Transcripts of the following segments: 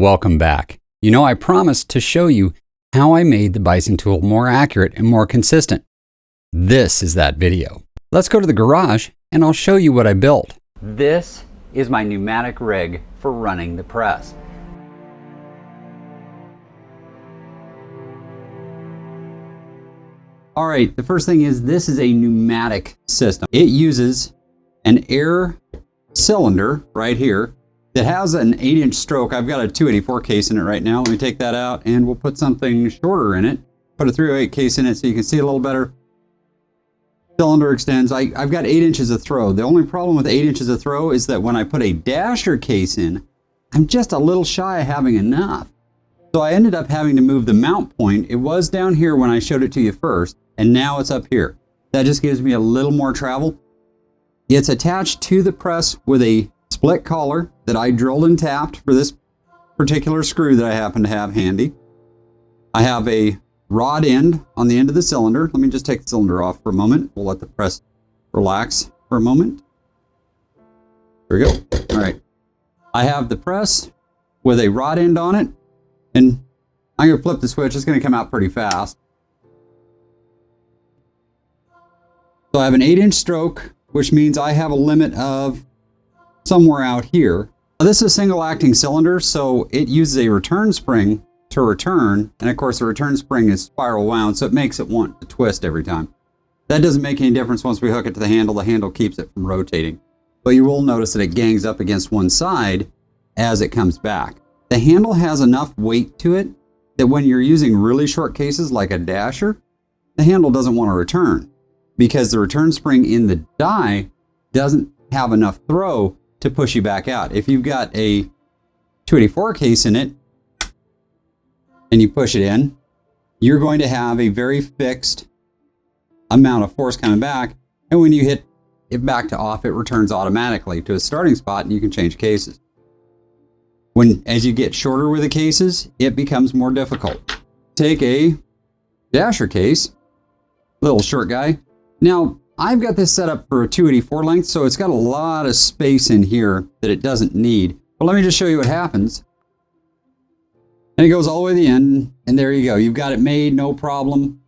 Welcome back. You know, I promised to show you how I made the Bison tool more accurate and more consistent. This is that video. Let's go to the garage and I'll show you what I built. This is my pneumatic rig for running the press. All right, the first thing is this is a pneumatic system. It uses an air cylinder right here that has an 8-inch stroke. I've got a 284 case in it right now. Let me take that out and we'll put something shorter in it. Put a 308 case in it so you can see a little better. Cylinder extends. I've got 8 inches of throw. The only problem with 8 inches of throw is that when I put a dasher case in, I'm just a little shy of having enough. So I ended up having to move the mount point. It was down here when I showed it to you first, and now it's up here. That just gives me a little more travel. It's attached to the press with a split collar that I drilled and tapped for this particular screw that I happen to have handy. I have a rod end on the end of the cylinder. Let me just take the cylinder off for a moment. We'll let the press relax for a moment. There we go. All right. I have the press with a rod end on it, and I'm going to flip the switch. It's going to come out pretty fast. So I have an 8-inch stroke, which means I have a limit of somewhere out here. Now, this is a single acting cylinder, so it uses a return spring to return. And of course the return spring is spiral wound, so it makes it want to twist every time. That doesn't make any difference once we hook it to the handle. The handle keeps it from rotating. But you will notice that it gangs up against one side as it comes back. The handle has enough weight to it that when you're using really short cases like a dasher, the handle doesn't want to return because the return spring in the die doesn't have enough throw to push you back out. If you've got a 284 case in it and you push it in, you're going to have a very fixed amount of force coming back. And when you hit it back to off, it returns automatically to a starting spot and you can change cases. As you get shorter with the cases, it becomes more difficult. Take a dasher case, little short guy. Now, I've got this set up for a 284 length, so it's got a lot of space in here that it doesn't need. But let me just show you what happens. And it goes all the way to the end, and there you go. You've got it made, no problem.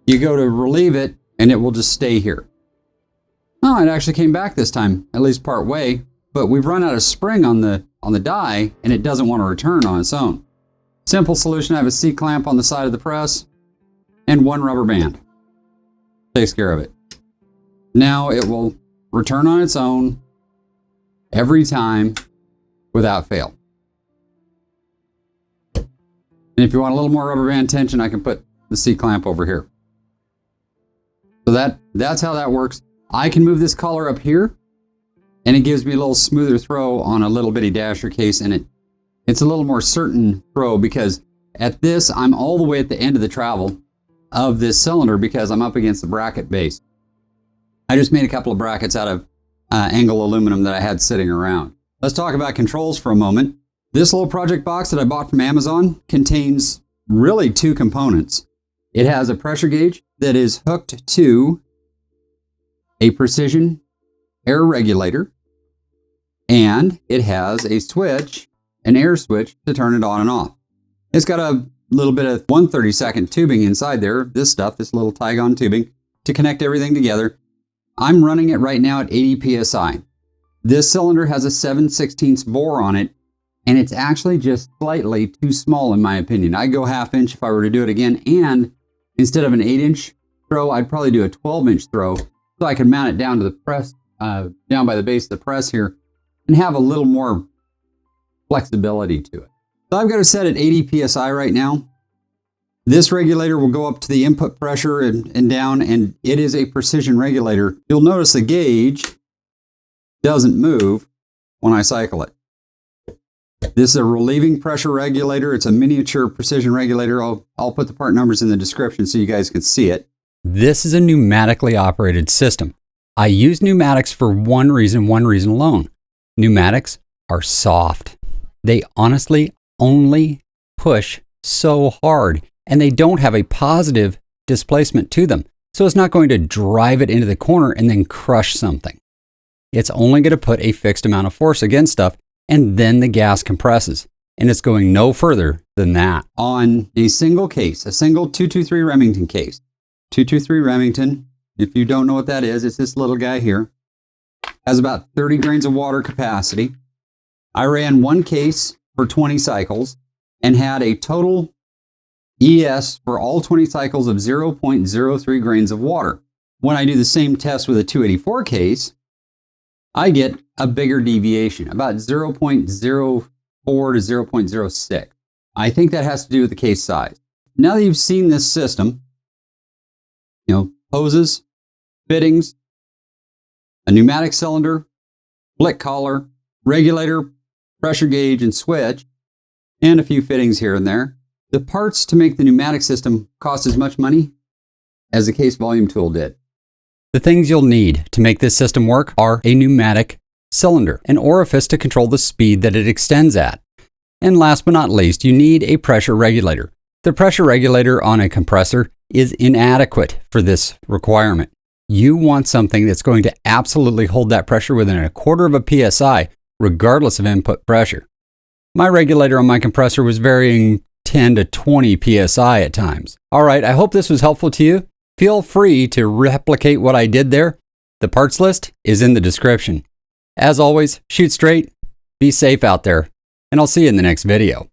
You go to relieve it, and it will just stay here. Oh, it actually came back this time, at least part way. But we've run out of spring on the die, and it doesn't want to return on its own. Simple solution, I have a C-clamp on the side of the press, and one rubber band. Takes care of it. Now it will return on its own every time without fail. And if you want a little more rubber band tension, I can put the C-clamp over here. So that's how that works. I can move this collar up here, and it gives me a little smoother throw on a little bitty dasher case, and it's a little more certain throw because at this, I'm all the way at the end of the travel of this cylinder because I'm up against the bracket base. I just made a couple of brackets out of angle aluminum that I had sitting around. Let's talk about controls for a moment. This little project box that I bought from Amazon contains really two components. It has a pressure gauge that is hooked to a precision air regulator, and it has a switch, an air switch to turn it on and off. It's got a little bit of 1/32 tubing inside there, this little Tygon tubing to connect everything together. I'm running it right now at 80 PSI. This cylinder has a 7/16 bore on it, and it's actually just slightly too small in my opinion. I'd go 1/2 inch if I were to do it again, and instead of an 8-inch throw, I'd probably do a 12-inch throw so I can mount it down to the press, down by the base of the press here, and have a little more flexibility to it. So I've got it set at 80 PSI right now. This regulator will go up to the input pressure and down, and it is a precision regulator. You'll notice the gauge doesn't move when I cycle it. This is a relieving pressure regulator. It's a miniature precision regulator. I'll put the part numbers in the description so you guys can see it. This is a pneumatically operated system. I use pneumatics for one reason alone. Pneumatics are soft. They honestly only push so hard, and they don't have a positive displacement to them. So it's not going to drive it into the corner and then crush something. It's only going to put a fixed amount of force against stuff, and then the gas compresses. and it's going no further than that. On a single case, a single 223 Remington case. 223 Remington, if you don't know what that is, it's this little guy here. Has about 30 grains of water capacity. I ran one case for 20 cycles and had a total ES for all 20 cycles of 0.03 grains of water. When I do the same test with a 284 case, I get a bigger deviation, about 0.04 to 0.06. I think that has to do with the case size. Now that you've seen this system, hoses, fittings, a pneumatic cylinder, blick collar, regulator, pressure gauge, and switch, and a few fittings here and there, the parts to make the pneumatic system cost as much money as the case volume tool did. The things you'll need to make this system work are a pneumatic cylinder, an orifice to control the speed that it extends at, and last but not least, you need a pressure regulator. The pressure regulator on a compressor is inadequate for this requirement. You want something that's going to absolutely hold that pressure within 1/4 of a PSI, regardless of input pressure. My regulator on my compressor was varying 10 to 20 PSI at times. All right, I hope this was helpful to you. Feel free to replicate what I did there. The parts list is in the description. As always, shoot straight, be safe out there, and I'll see you in the next video.